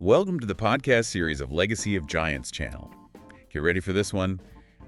Welcome to the podcast series of Legacy of Giants channel. Get ready for this one.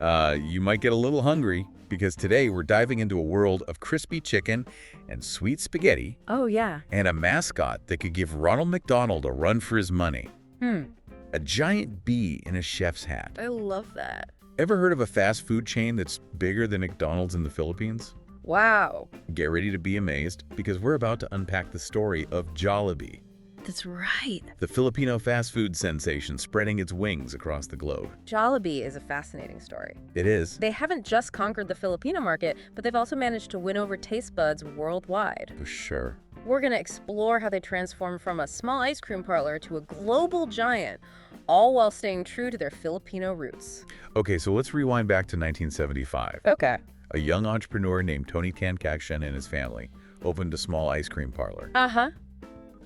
You might get a little hungry because today we're diving into a world of crispy chicken and sweet spaghetti. Oh, yeah. And a mascot that could give Ronald McDonald a run for his money. A giant bee in a chef's hat. I love that. Ever heard of a fast food chain that's bigger than McDonald's in the Philippines? Wow. Get ready to be amazed because we're about to unpack the story of Jollibee, That's right. the Filipino fast food sensation spreading its wings across the globe. Jollibee is a fascinating story. It is. They haven't just conquered the Filipino market, but they've also managed to win over taste buds worldwide. For sure. We're going to explore how they transformed from a small ice cream parlor to a global giant, all while staying true to their Filipino roots. Okay, so let's rewind back to 1975. Okay. A young entrepreneur named Tony Tancakshen and his family opened a small ice cream parlor. Uh-huh.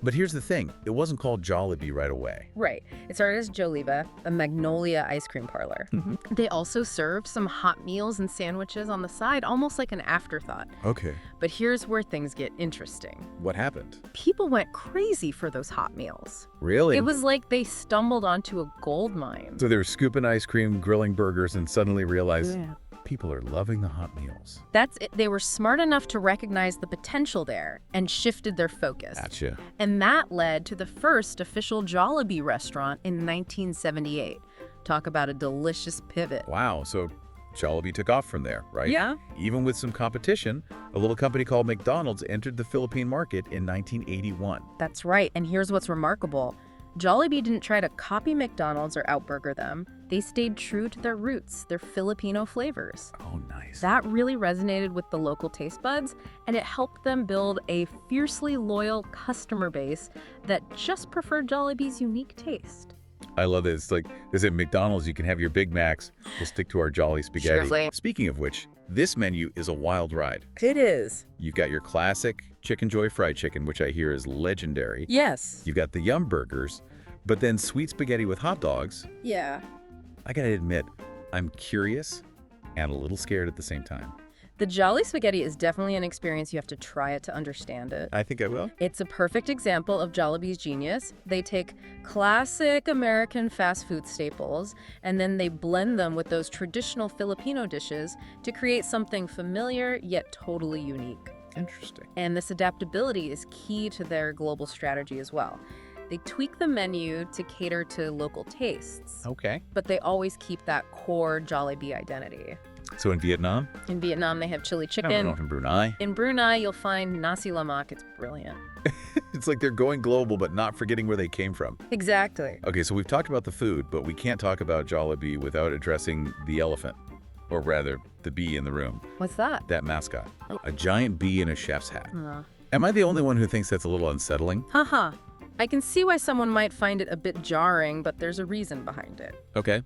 But here's the thing, it wasn't called Jollibee right away. Right. It started as Jollibee, a Magnolia ice cream parlor. They also served some hot meals and sandwiches on the side, almost like an afterthought. Okay. But here's where things get interesting. What happened? People went crazy for those hot meals. Really? It was like they stumbled onto a gold mine. So they were scooping ice cream, grilling burgers, and suddenly realized people are loving the hot meals. That's it. They were smart enough to recognize the potential there and shifted their focus. Gotcha. And that led to the first official Jollibee restaurant in 1978. Talk about a delicious pivot. Wow, so Jollibee took off from there, right? Yeah. Even with some competition, a little company called McDonald's entered the Philippine market in 1981. That's right. And here's what's remarkable. Jollibee didn't try to copy McDonald's or outburger them. They stayed true to their roots, their Filipino flavors. Oh, nice. That really resonated with the local taste buds, and it helped them build a fiercely loyal customer base that just preferred Jollibee's unique taste. I love this. Like, is at McDonald's, you can have your Big Macs. We'll stick to our Jolly Spaghetti. Seriously. Speaking of which, this menu is a wild ride. It is. You've got your classic Chicken Joy fried chicken, which I hear is legendary. Yes. You've got the Yum Burgers, but then sweet spaghetti with hot dogs. Yeah. I gotta admit, I'm curious and a little scared at the same time. The Jolly Spaghetti is definitely an experience. You have to try it to understand it. I think I will. It's a perfect example of Jollibee's genius. They take classic American fast food staples and then they blend them with those traditional Filipino dishes to create something familiar yet totally unique. Interesting. And this adaptability is key to their global strategy as well. They tweak the menu to cater to local tastes, Okay. but they always keep that core Jollibee identity. So in Vietnam? In Vietnam, they have chili No, chicken. in Brunei. In Brunei, you'll find nasi lemak. It's brilliant. It's like they're going global, but not forgetting where they came from. Exactly. Okay, so we've talked about the food, but we can't talk about Jollibee without addressing the elephant. Or rather, the bee in the room. What's that? That mascot. A giant bee in a chef's hat. Uh, Am I the only one who thinks that's a little unsettling? Haha. I can see why someone might find it a bit jarring, but there's a reason behind it. Okay.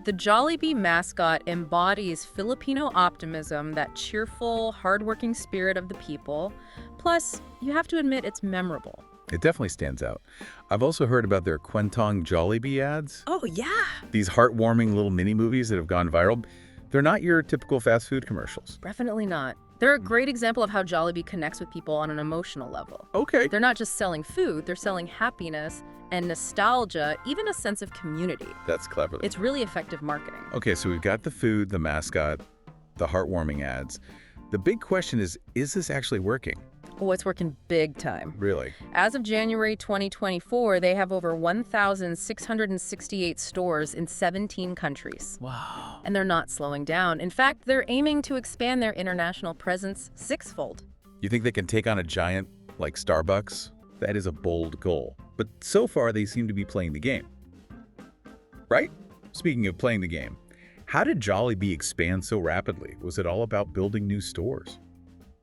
The Jollibee mascot embodies Filipino optimism, that cheerful, hardworking spirit of the people. Plus, you have to admit it's memorable. It definitely stands out. I've also heard about their Kwentong Jollibee ads. Oh, yeah. These heartwarming little mini movies that have gone viral. They're not your typical fast food commercials. Definitely not. They're a great example of how Jollibee connects with people on an emotional level. Okay. They're not just selling food, they're selling happiness and nostalgia, even a sense of community. That's clever. It's really effective marketing. Okay, so we've got the food, the mascot, the heartwarming ads. The big question is this actually working? Oh, it's working big time. Really? As of January 2024, they have over 1,668 stores in 17 countries. Wow. And they're not slowing down. In fact, they're aiming to expand their international presence sixfold. You think they can take on a giant like Starbucks? That is a bold goal. But so far, they seem to be playing the game. Right? Speaking of playing the game, how did Jollibee expand so rapidly? Was it all about building new stores?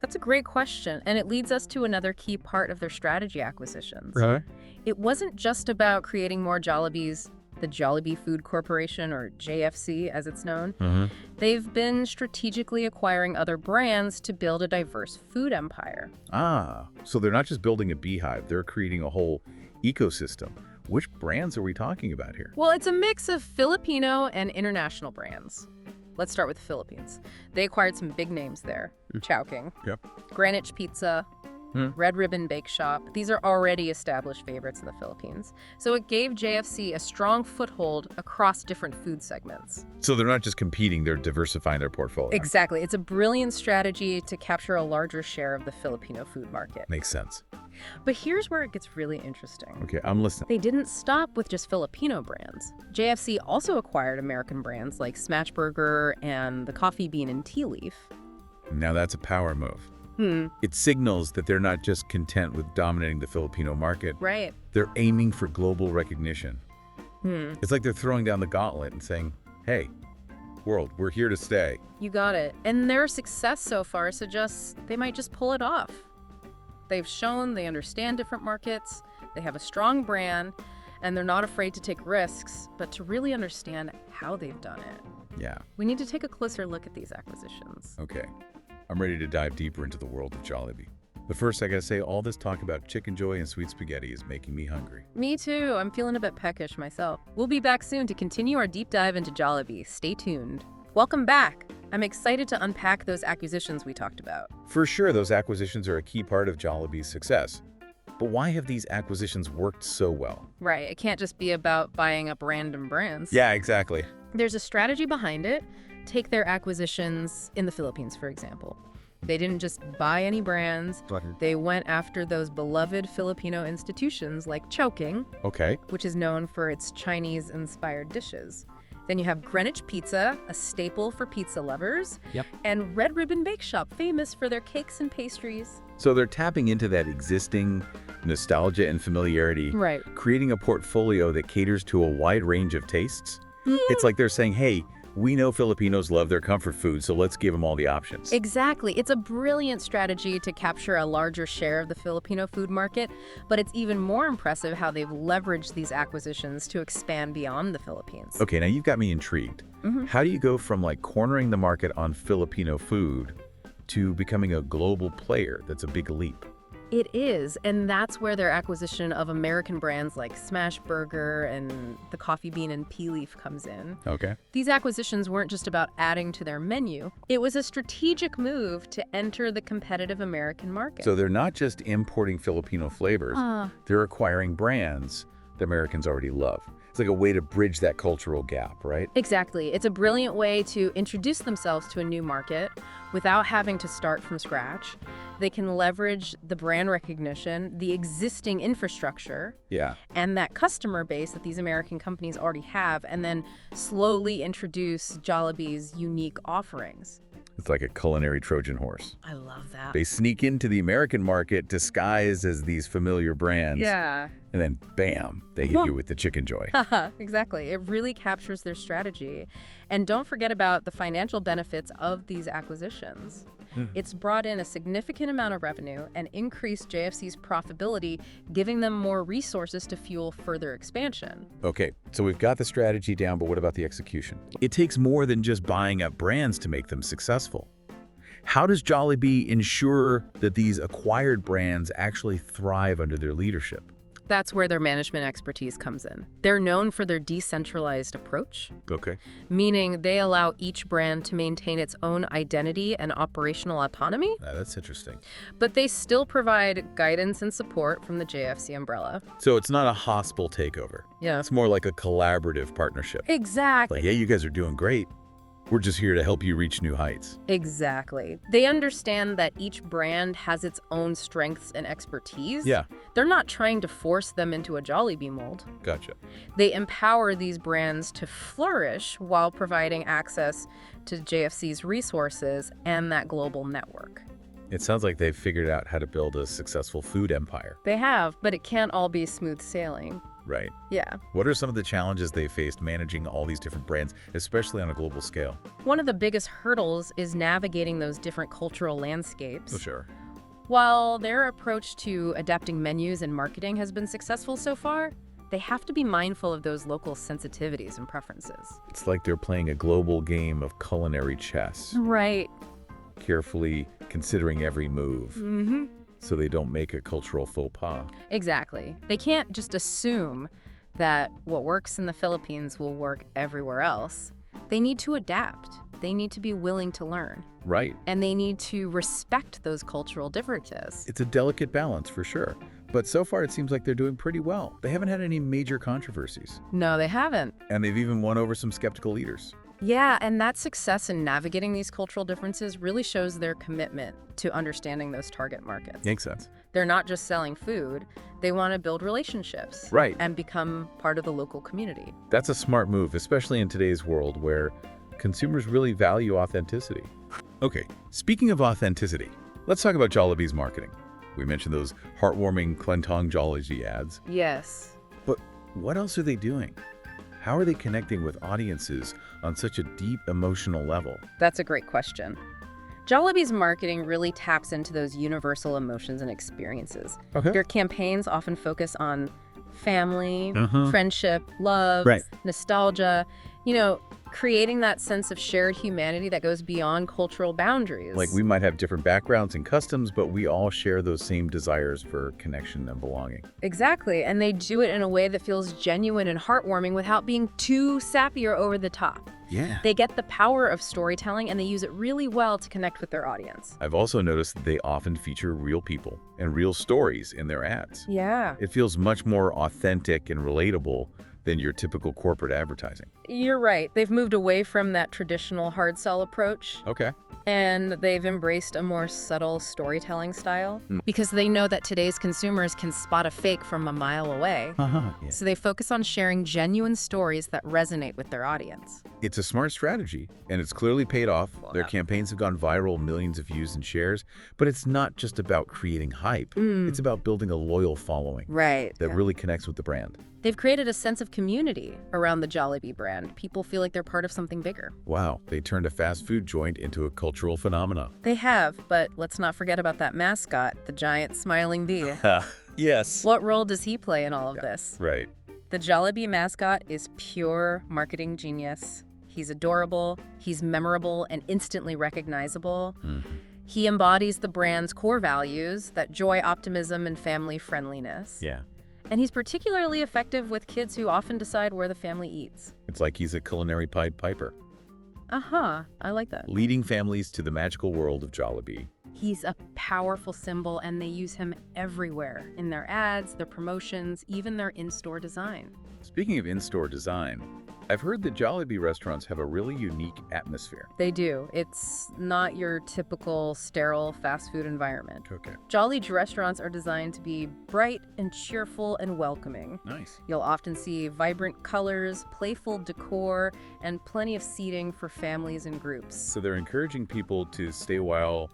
That's a great question, and it leads us to another key part of their strategy acquisitions. Right. It wasn't just about creating more Jollibees, the Jollibee Food Corporation, or JFC as it's known. They've been strategically acquiring other brands to build a diverse food empire. Ah, so they're not just building a beehive, they're creating a whole ecosystem. Which brands are we talking about here? Well, it's a mix of Filipino and international brands. Let's start with the Philippines. They acquired some big names there. Chowking, Yep. Greenwich Pizza, Red Ribbon Bake Shop. These are already established favorites in the Philippines. So it gave JFC a strong foothold across different food segments. So they're not just competing, they're diversifying their portfolio. Exactly. It's a brilliant strategy to capture a larger share of the Filipino food market. Makes sense. But here's where it gets really interesting. Okay, I'm listening. They didn't stop with just Filipino brands. JFC also acquired American brands like Smashburger and the Coffee Bean and Tea Leaf. Now that's a power move. It signals that they're not just content with dominating the Filipino market. Right. They're aiming for global recognition. It's like they're throwing down the gauntlet and saying, hey, world, we're here to stay. You got it. And their success so far suggests they might just pull it off. They've shown they understand different markets, they have a strong brand, and they're not afraid to take risks, but to really understand how they've done it. Yeah. We need to take a closer look at these acquisitions. Okay. I'm ready to dive deeper into the world of Jollibee. But first, I gotta say, all this talk about Chicken Joy and sweet spaghetti is making me hungry. Me too. I'm feeling a bit peckish myself. We'll be back soon to continue our deep dive into Jollibee. Stay tuned. Welcome back. I'm excited to unpack those acquisitions we talked about. For sure, those acquisitions are a key part of Jollibee's success. But why have these acquisitions worked so well? Right. It can't just be about buying up random brands. Yeah, exactly. There's a strategy behind it. Take their acquisitions in the Philippines, for example. They didn't just buy any brands. They went after those beloved Filipino institutions like Chowking, Okay. which is known for its Chinese-inspired dishes. Then you have Greenwich Pizza, a staple for pizza lovers. Yep. And Red Ribbon Bake Shop, famous for their cakes and pastries. So they're tapping into that existing nostalgia and familiarity, Right. creating a portfolio that caters to a wide range of tastes. It's like they're saying, hey, we know Filipinos love their comfort food, so let's give them all the options. Exactly. It's a brilliant strategy to capture a larger share of the Filipino food market, but it's even more impressive how they've leveraged these acquisitions to expand beyond the Philippines. Okay, now you've got me intrigued. How do you go from like cornering the market on Filipino food to becoming a global player? That's a big leap. It is, and that's where their acquisition of American brands like Smashburger and the Coffee Bean and Tea Leaf comes in. Okay. These acquisitions weren't just about adding to their menu. It was a strategic move to enter the competitive American market. So they're not just importing Filipino flavors, they're acquiring brands that Americans already love. It's like a way to bridge that cultural gap, right? Exactly. It's a brilliant way to introduce themselves to a new market without having to start from scratch. They can leverage the brand recognition, the existing infrastructure, Yeah. and that customer base that these American companies already have, and then slowly introduce Jollibee's unique offerings. It's like a culinary Trojan horse. I love that. They sneak into the American market disguised as these familiar brands. Yeah. And then, bam, they hit you with the Chicken Joy. Exactly. It really captures their strategy. And don't forget about the financial benefits of these acquisitions. It's brought in a significant amount of revenue and increased JFC's profitability, giving them more resources to fuel further expansion. Okay, so we've got the strategy down, but what about the execution? It takes more than just buying up brands to make them successful. How does Jollibee ensure that these acquired brands actually thrive under their leadership? That's where their management expertise comes in. They're known for their decentralized approach, Okay. meaning they allow each brand to maintain its own identity and operational autonomy, That's interesting. but they still provide guidance and support from the JFC umbrella. So it's not a hostile takeover. Yeah. It's more like a collaborative partnership. Exactly. Like, yeah, you guys are doing great. We're just here to help you reach new heights. Exactly. They understand that each brand has its own strengths and expertise. Yeah. They're not trying to force them into a Jollibee mold. Gotcha. They empower these brands to flourish while providing access to JFC's resources and that global network. It sounds like they've figured out how to build a successful food empire. They have, but it can't all be smooth sailing. Right. Yeah. What are some of the challenges they faced managing all these different brands, especially on a global scale? One of the biggest hurdles is navigating those different cultural landscapes. Oh, sure. While their approach to adapting menus and marketing has been successful so far, they have to be mindful of those local sensitivities and preferences. It's like they're playing a global game of culinary chess, Right. carefully considering every move Mm-hmm. so they don't make a cultural faux pas. Exactly. They can't just assume that what works in the Philippines will work everywhere else. They need to adapt. they need to be willing to learn. Right. And they need to respect those cultural differences. It's a delicate balance for sure. But so far it seems like they're doing pretty well. They haven't had any major controversies. No, they haven't. And they've even won over some skeptical eaters. Yeah, and that success in navigating these cultural differences really shows their commitment to understanding those target markets. Makes sense. They're not just selling food, they want to build relationships. Right. And become part of the local community. That's a smart move, especially in today's world where consumers really value authenticity. Okay, speaking of authenticity, let's talk about Jollibee's marketing. We mentioned those heartwarming Klentong Jollibee ads. Yes. But what else are they doing? How are they connecting with audiences on such a deep emotional level? That's a great question. Jollibee's marketing really taps into those universal emotions and experiences. Okay. Their campaigns often focus on family, Uh-huh. friendship, love, Right. nostalgia, you know, creating that sense of shared humanity that goes beyond cultural boundaries. Like we might have different backgrounds and customs, but we all share those same desires for connection and belonging. Exactly, and they do it in a way that feels genuine and heartwarming without being too sappy or over the top. Yeah. They get the power of storytelling and they use it really well to connect with their audience. I've also noticed that they often feature real people and real stories in their ads. Yeah. It feels much more authentic and relatable than your typical corporate advertising. You're right. They've moved away from that traditional hard sell approach, Okay. and they've embraced a more subtle storytelling style Mm. because they know that today's consumers can spot a fake from a mile away. Yeah. So they focus on sharing genuine stories that resonate with their audience. It's a smart strategy, and it's clearly paid off. Their campaigns have gone viral, millions of views and shares, but it's not just about creating hype. It's about building a loyal following Right. that really connects with the brand. They've created a sense of community around the Jollibee brand. People feel like they're part of something bigger. Wow, they turned a fast food joint into a cultural phenomenon. They have, but let's not forget about that mascot, the giant smiling bee. Yes. What role does he play in all of this? Right. The Jollibee mascot is pure marketing genius. He's adorable, he's memorable, and instantly recognizable. He embodies the brand's core values, that joy, optimism, and family friendliness. Yeah. And he's particularly effective with kids who often decide where the family eats. It's like he's a culinary Pied Piper, Uh-huh, I like that. leading families to the magical world of Jollibee. He's a powerful symbol, and they use him everywhere, in their ads, their promotions, even their in-store design. Speaking of in-store design, I've heard that Jollibee restaurants have a really unique atmosphere. They do. It's not your typical sterile fast food environment. Okay. Jolly restaurants are designed to be bright and cheerful and welcoming. Nice. You'll often see vibrant colors, playful decor, and plenty of seating for families and groups. So they're encouraging people to stay a while,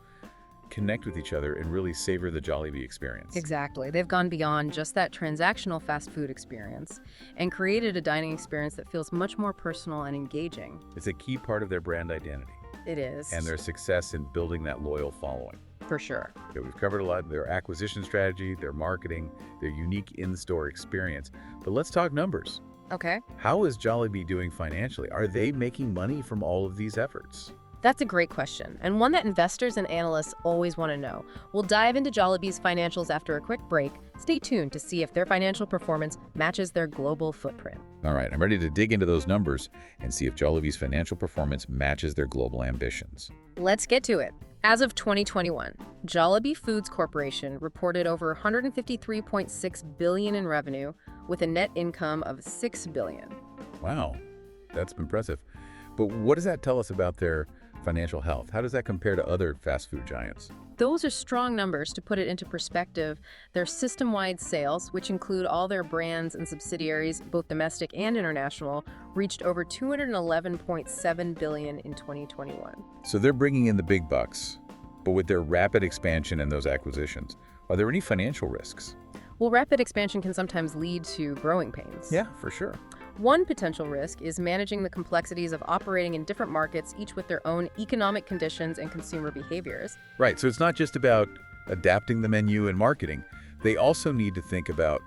connect with each other, and really savor the Jollibee experience. Exactly. They've gone beyond just that transactional fast food experience and created a dining experience that feels much more personal and engaging. It's a key part of their brand identity It is. and their success in building that loyal following. For sure. Okay, we've covered a lot of their acquisition strategy, their marketing, their unique in-store experience. But let's talk numbers. Okay. How is Jollibee doing financially? Are they making money from all of these efforts? That's a great question, and one that investors and analysts always want to know. We'll dive into Jollibee's financials after a quick break. Stay tuned to see if their financial performance matches their global footprint. All right, I'm ready to dig into those numbers and see if Jollibee's financial performance matches their global ambitions. Let's get to it. As of 2021, Jollibee Foods Corporation reported over $153.6 billion in revenue with a net income of $6 billion. Wow, that's impressive. But what does that tell us about their financial health? How does that compare to other fast food giants? Those are strong numbers. To put it into perspective, their system-wide sales, which include all their brands and subsidiaries, both domestic and international, reached over $211.7 billion in 2021. So they're bringing in the big bucks, but with their rapid expansion and those acquisitions, are there any financial risks? Well, rapid expansion can sometimes lead to growing pains. Yeah, for sure. One potential risk is managing the complexities of operating in different markets, each with their own economic conditions and consumer behaviors. Right, so it's not just about adapting the menu and marketing. They also need to think about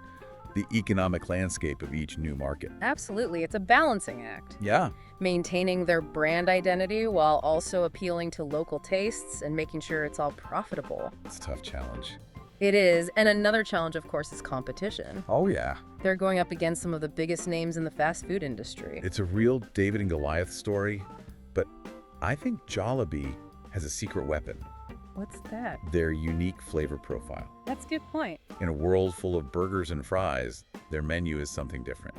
the economic landscape of each new market. Absolutely, it's a balancing act. Yeah. Maintaining their brand identity while also appealing to local tastes and making sure it's all profitable. It's a tough challenge. It is, and another challenge, of course, is competition. Oh, yeah. They're going up against some of the biggest names in the fast food industry. It's a real David and Goliath story, but I think Jollibee has a secret weapon, What's that? their unique flavor profile. That's a good point. In a world full of burgers and fries, their menu is something different.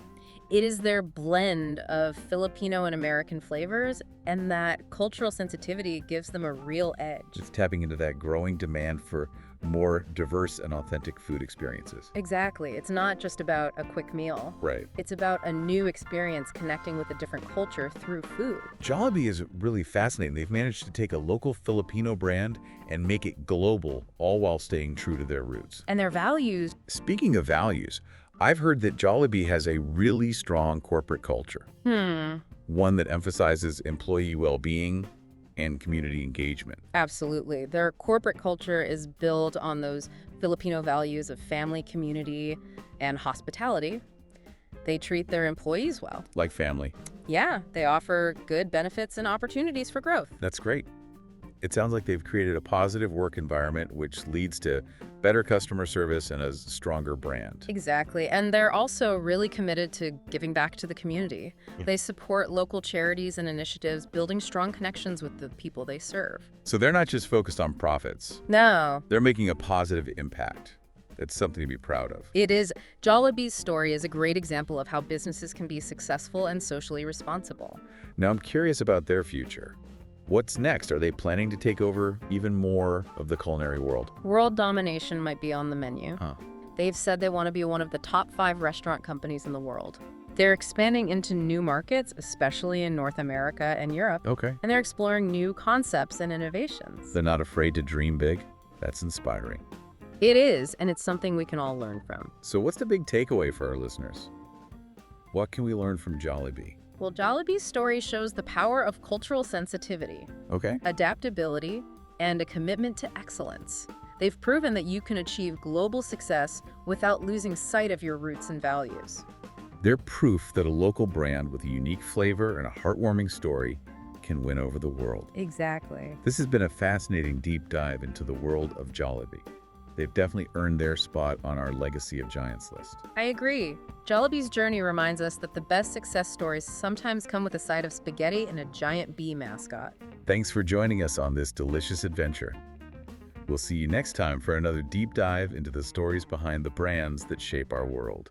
It is their blend of Filipino and American flavors, and that cultural sensitivity gives them a real edge. It's tapping into that growing demand for more diverse and authentic food experiences. Exactly. It's not just about a quick meal. Right. It's about a new experience connecting with a different culture through food. Jollibee is really fascinating. They've managed to take a local Filipino brand and make it global, all while staying true to their roots. And their values. Speaking of values, I've heard that Jollibee has a really strong corporate culture. One that emphasizes employee well-being and community engagement. Absolutely. Their corporate culture is built on those Filipino values of family, community, and hospitality. They treat their employees well. Like family. Yeah, they offer good benefits and opportunities for growth. That's great. It sounds like they've created a positive work environment which leads to better customer service and a stronger brand. Exactly. And they're also really committed to giving back to the community. They support local charities and initiatives, building strong connections with the people they serve. So they're not just focused on profits. No, They're making a positive impact. That's something to be proud of. it is. Jollibee's story is a great example of how businesses can be successful and socially responsible. Now I'm curious about their future. What's next? Are they planning to take over even more of the culinary world? World domination might be on the menu. Huh. They've said they want to be one of the top 5 restaurant companies in the world. They're expanding into new markets, especially in North America and Europe, Okay. and they're exploring new concepts and innovations. They're not afraid to dream big? That's inspiring. It is, and it's something we can all learn from. So what's the big takeaway for our listeners? What can we learn from Jollibee? Well, Jollibee's story shows the power of cultural sensitivity, Okay. adaptability, and a commitment to excellence. They've proven that you can achieve global success without losing sight of your roots and values. They're proof that a local brand with a unique flavor and a heartwarming story can win over the world. Exactly. This has been a fascinating deep dive into the world of Jollibee. They've definitely earned their spot on our Legacy of Giants list. I agree. Jollibee's journey reminds us that the best success stories sometimes come with a side of spaghetti and a giant bee mascot. Thanks for joining us on this delicious adventure. We'll see you next time for another deep dive into the stories behind the brands that shape our world.